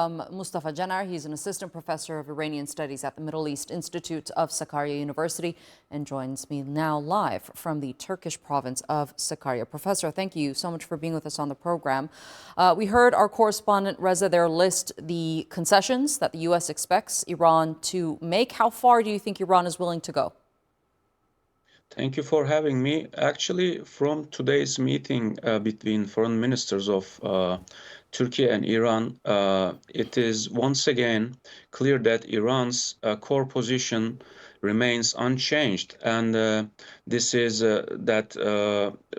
Mustafa Caner. He's an assistant professor of Iranian studies at the Middle East Institute of Sakarya University and joins me now live from the Turkish province of Sakarya. Professor, thank you so much for being with us on the program. We heard our correspondent Reza there list the concessions that the U.S. expects Iran to make. How far do you think Iran is willing to go? Thank you for having me. Actually, from today's meeting between foreign ministers of Turkey and Iran, it is once again clear that Iran's core position remains unchanged. And this is that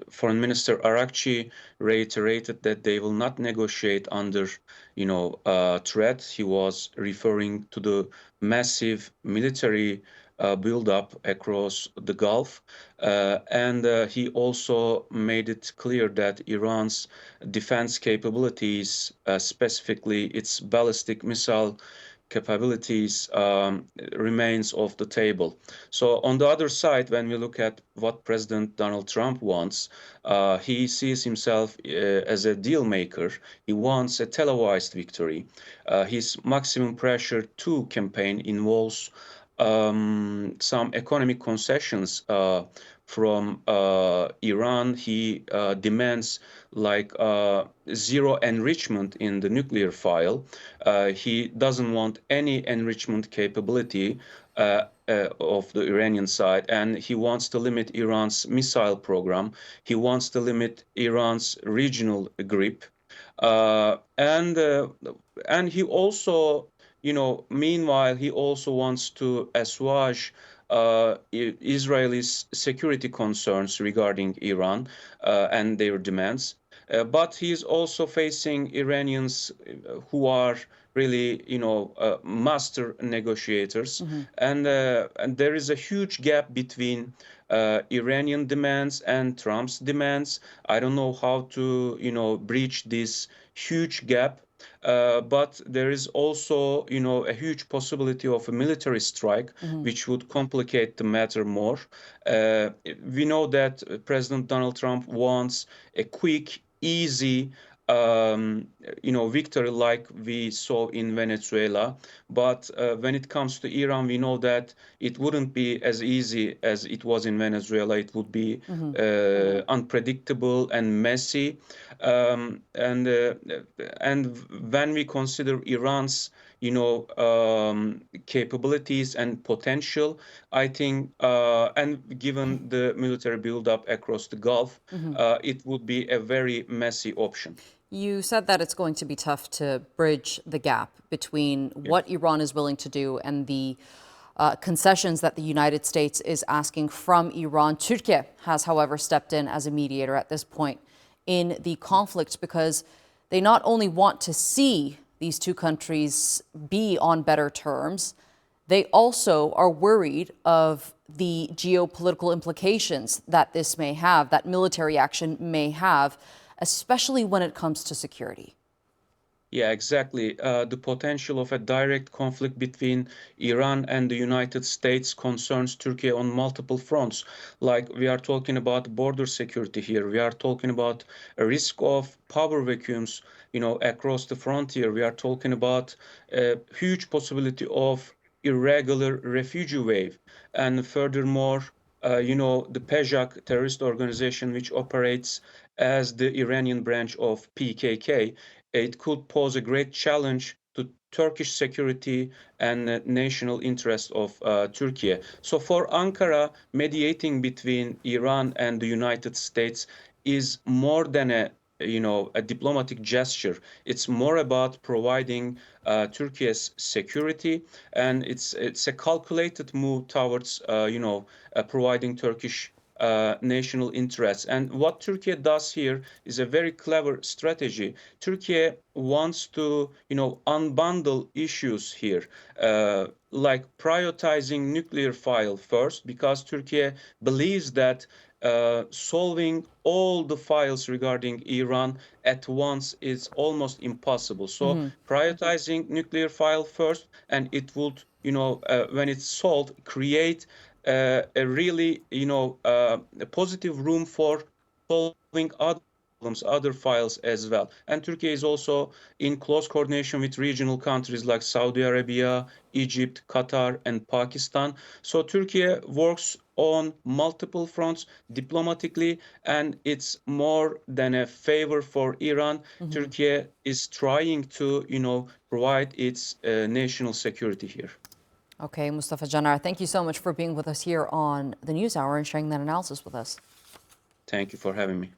Foreign Minister Araghchi reiterated that they will not negotiate under, threat. He was referring to the massive military build-up across the Gulf. And he also made it clear that Iran's defense capabilities, specifically its ballistic missile capabilities, remains off the table. So on the other side, when we look at what President Donald Trump wants, he sees himself as a deal maker. He wants a televised victory. His maximum pressure two campaign involves some economic concessions from Iran. He demands like zero enrichment in the nuclear file. He doesn't want any enrichment capability of the Iranian side, and he wants to limit Iran's missile program. He wants to limit Iran's regional grip. And he also, meanwhile, he also wants to assuage Israel's security concerns regarding Iran and their demands. But he is also facing Iranians who are really, master negotiators. And there is a huge gap between Iranian demands and Trump's demands. I don't know how to, breach this huge gap. But there is also, a huge possibility of a military strike, which would complicate the matter more. We know that President Donald Trump wants a quick, easy, victory like we saw in Venezuela. But when it comes to Iran, we know that it wouldn't be as easy as it was in Venezuela. It would be unpredictable and messy. And when we consider Iran's, capabilities and potential, I think, and given the military buildup across the Gulf, it would be a very messy option. You said that it's going to be tough to bridge the gap between what Iran is willing to do and the concessions that the United States is asking from Iran. Turkey has, however, stepped in as a mediator at this point in the conflict because they not only want to see these two countries be on better terms, they also are worried of the geopolitical implications that this may have, that military action may have, especially when it comes to security. Yeah, exactly. The potential of a direct conflict between Iran and the United States concerns Turkey on multiple fronts. Like we are talking about border security here. We are talking about a risk of power vacuums, across the frontier. We are talking about a huge possibility of irregular refugee wave. And furthermore, the PEJAK terrorist organization, which operates as the Iranian branch of PKK, it could pose a great challenge to Turkish security and national interest of Turkey. So for Ankara, mediating between Iran and the United States is more than a diplomatic gesture. It's more about providing Turkey's security, and it's a calculated move towards providing Turkish national interests. And what Turkey does here is a very clever strategy. Turkey wants to, unbundle issues here, like prioritizing nuclear file first, because Turkey believes that solving all the files regarding Iran at once is almost impossible. So prioritizing nuclear file first, and it would, when it's solved, create a really, a positive room for solving other other files as well. And Turkey is also in close coordination with regional countries like Saudi Arabia, Egypt, Qatar, and Pakistan. So Turkey works on multiple fronts diplomatically, and it's more than a favor for Iran. Turkey is trying to, provide its national security here. Okay, Mustafa Caner, thank you so much for being with us here on the NewsHour and sharing that analysis with us. Thank you for having me.